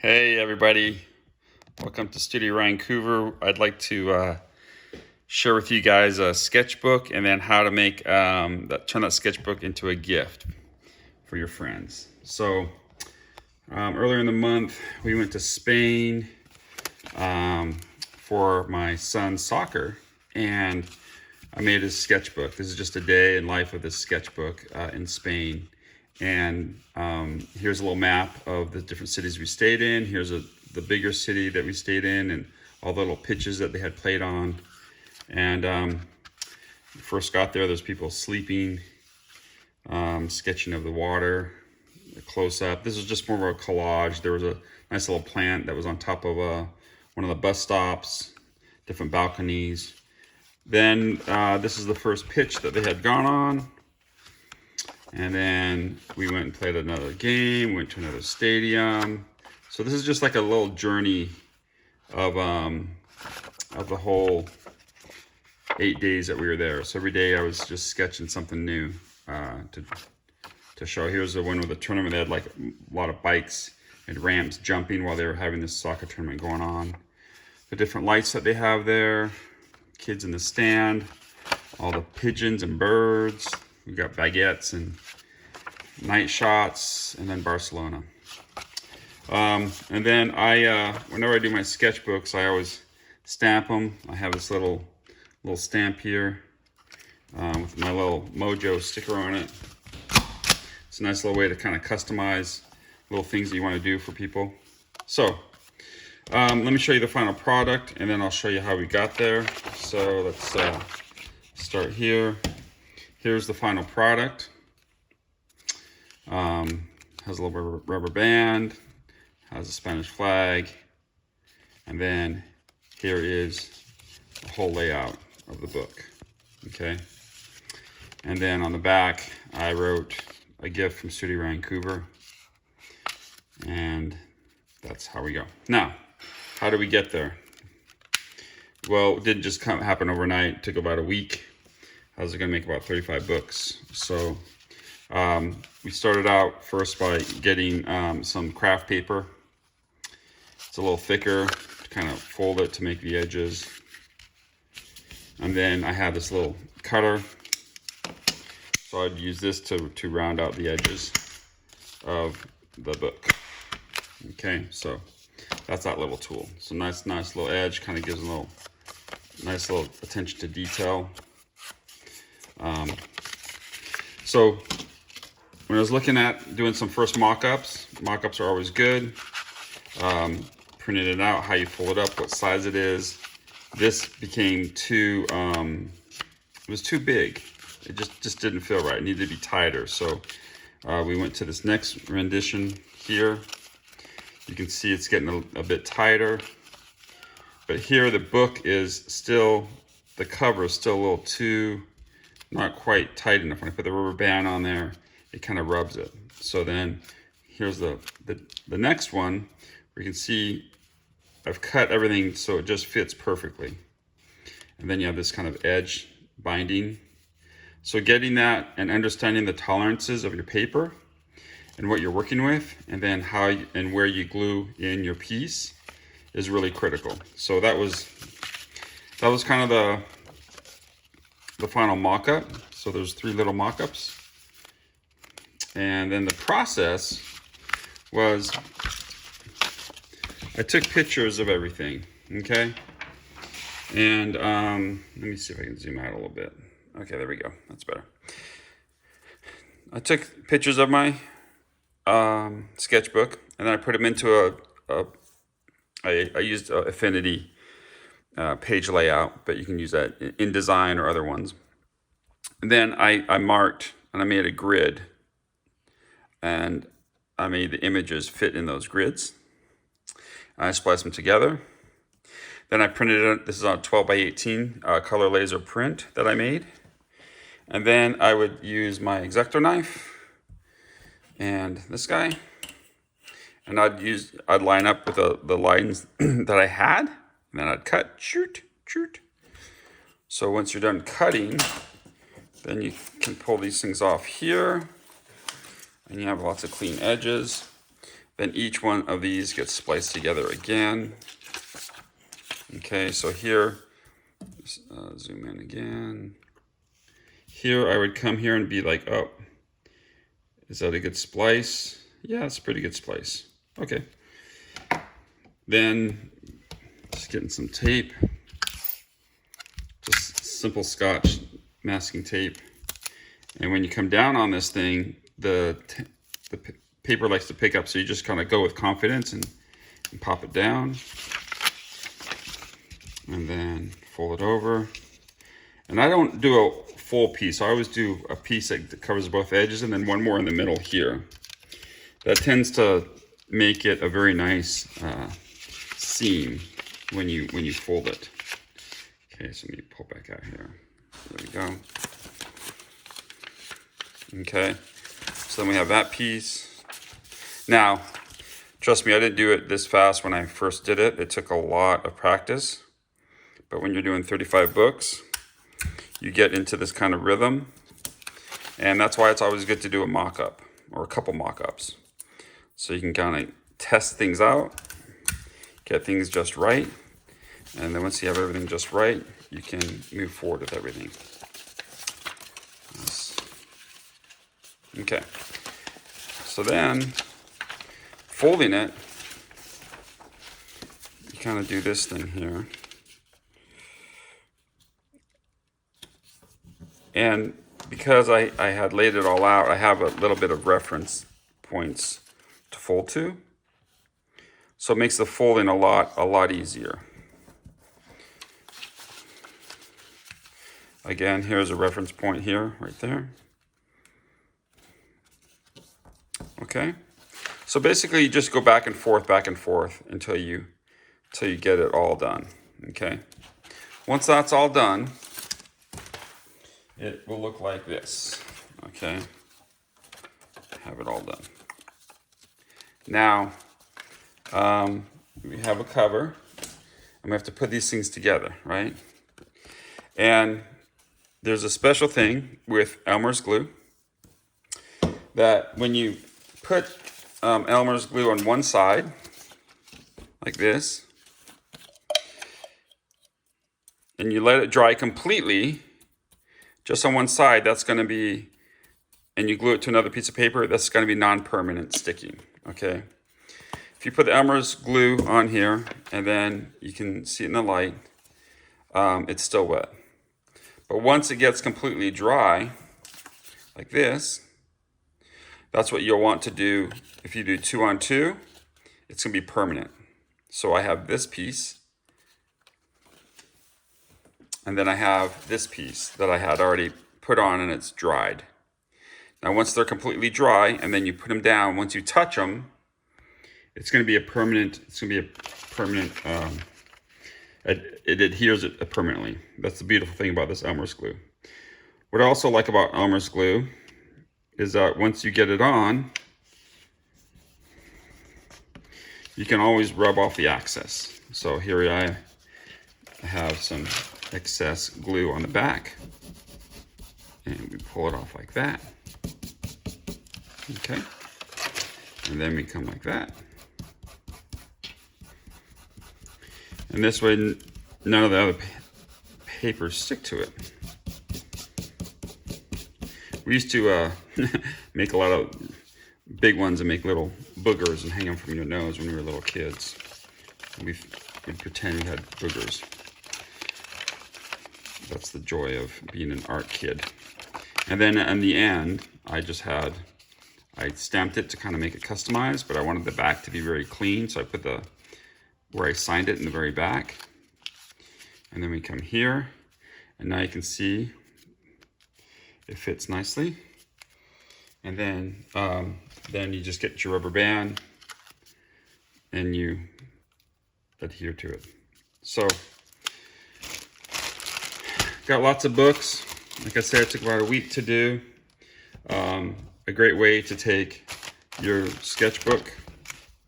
Hey everybody, welcome to Studio Vancouver. I'd like to share with you guys a sketchbook and then how to make turn that sketchbook into a gift for your friends. So earlier in the month we went to Spain for my son's soccer, and I made his sketchbook. This is just a day in life of this sketchbook in Spain. And here's a little map of the different cities we stayed in. Here's the bigger city that we stayed in and all the little pitches that they had played on. And first got there's people sleeping, sketching of the water, a close-up. This was just more of a collage. There was a nice little plant that was on top of one of the bus stops, different balconies. Then this is the first pitch that they had gone on. And then we went and played another game, went to another stadium. So this is just like a little journey of the whole 8 days that we were there. So every day I was just sketching something new to show. Here's the one with the tournament. They had like a lot of bikes and ramps jumping while they were having this soccer tournament going on. The different lights that they have there, kids in the stand, all the pigeons and birds. We got baguettes and night shots, and then Barcelona. And then whenever I do my sketchbooks, I always stamp them. I have this little stamp here with my little Mojo sticker on it. It's a nice little way to kind of customize little things that you want to do for people. So let me show you the final product, and then I'll show you how we got there. So let's start here. Here's the final product. Has a little rubber band, has a Spanish flag, and then here is the whole layout of the book. Okay. And then on the back, I wrote a gift from Studio Vancouver, and that's how we go. Now, how do we get there? Well, it didn't just happen overnight. It took about a week. I was going to make about 35 books. So we started out first by getting some craft paper. It's a little thicker to kind of fold it to make the edges. And then I had this little cutter. So I'd use this to round out the edges of the book. Okay, so that's that little tool. So nice little edge, kind of gives a nice little attention to detail. So when I was looking at doing some first mock-ups are always good. Printing it out, how you fold it up, what size it is. This became too, it was too big. It just didn't feel right. It needed to be tighter. So we went to this next rendition here. You can see it's getting a bit tighter. But here the book is still, the cover is still a little too, not quite tight enough. When I put the rubber band on there, it kind of rubs it. So then here's the next one where you can see I've cut everything so it just fits perfectly. And then you have this kind of edge binding. So getting that and understanding the tolerances of your paper and what you're working with, and then how and where you glue in your piece is really critical. So that was kind of the final mock-up. So there's 3 little mock-ups. And then the process was I took pictures of everything, okay? And let me see if I can zoom out a little bit. Okay, there we go. That's better. I took pictures of my sketchbook, and then I put them into I used Affinity page layout, but you can use that in Design or other ones. And then I marked and I made a grid, and I made the images fit in those grids. I spliced them together. Then I printed it. This is on a 12 by 18 color laser print that I made. And then I would use my X-Acto knife and this guy, and I'd line up with the lines that I had, and then I'd cut, shoot. So once you're done cutting, then you can pull these things off here, and you have lots of clean edges. Then each one of these gets spliced together again. Okay, so here, zoom in again. Here I would come here and be like, oh, is that a good splice? Yeah, it's a pretty good splice. Okay. Then just getting some tape. Just simple Scotch masking tape. And when you come down on this thing, the paper likes to pick up, so you just kind of go with confidence and pop it down. And then fold it over. And I don't do a full piece. I always do a piece that covers both edges and then one more in the middle here. That tends to make it a very nice seam when you fold it. Okay, so let me pull back out here. There we go. Okay, so then we have that piece. Now, trust me, I didn't do it this fast when I first did it. It took a lot of practice. But when you're doing 35 books, you get into this kind of rhythm. And that's why it's always good to do a mock-up or a couple mock-ups. So you can kind of test things out, get things just right. And then once you have everything just right, you can move forward with everything. Okay. So then, folding it, you kind of do this thing here. And because I had laid it all out, I have a little bit of reference points to fold to. So it makes the folding a lot easier. Again, here's a reference point here, right there. Okay. So basically you just go back and forth until you get it all done. Okay. Once that's all done, it will look like this. Okay. Have it all done. Now, we have a cover, and we have to put these things together, right? And there's a special thing with Elmer's glue that when you put Elmer's glue on one side, like this, and you let it dry completely, just on one side, that's going to be, and you glue it to another piece of paper, that's going to be non-permanent sticking, okay? If you put the Elmer's glue on here, and then you can see it in the light, it's still wet. But once it gets completely dry, like this, that's what you'll want to do. If you do 2 on 2, it's going to be permanent. So I have this piece, and then I have this piece that I had already put on and it's dried. Now once they're completely dry, and then you put them down, once you touch them, it's going to be a permanent, it adheres it permanently. That's the beautiful thing about this Elmer's glue. What I also like about Elmer's glue is that once you get it on, you can always rub off the excess. So here I have some excess glue on the back, and we pull it off like that. Okay, and then we come like that. And this way, none of the other papers stick to it. We used to make a lot of big ones and make little boogers and hang them from your nose when we were little kids. We'd pretend we had boogers. That's the joy of being an art kid. And then in the end, I stamped it to kind of make it customized, but I wanted the back to be very clean, so I put where I signed it in the very back. And then we come here, and now you can see it fits nicely. And then you just get your rubber band and you adhere to it. So, got lots of books. Like I said, it took about a week to do. A great way to take your sketchbook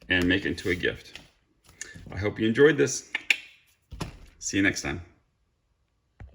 and make it into a gift. I hope you enjoyed this. See you next time.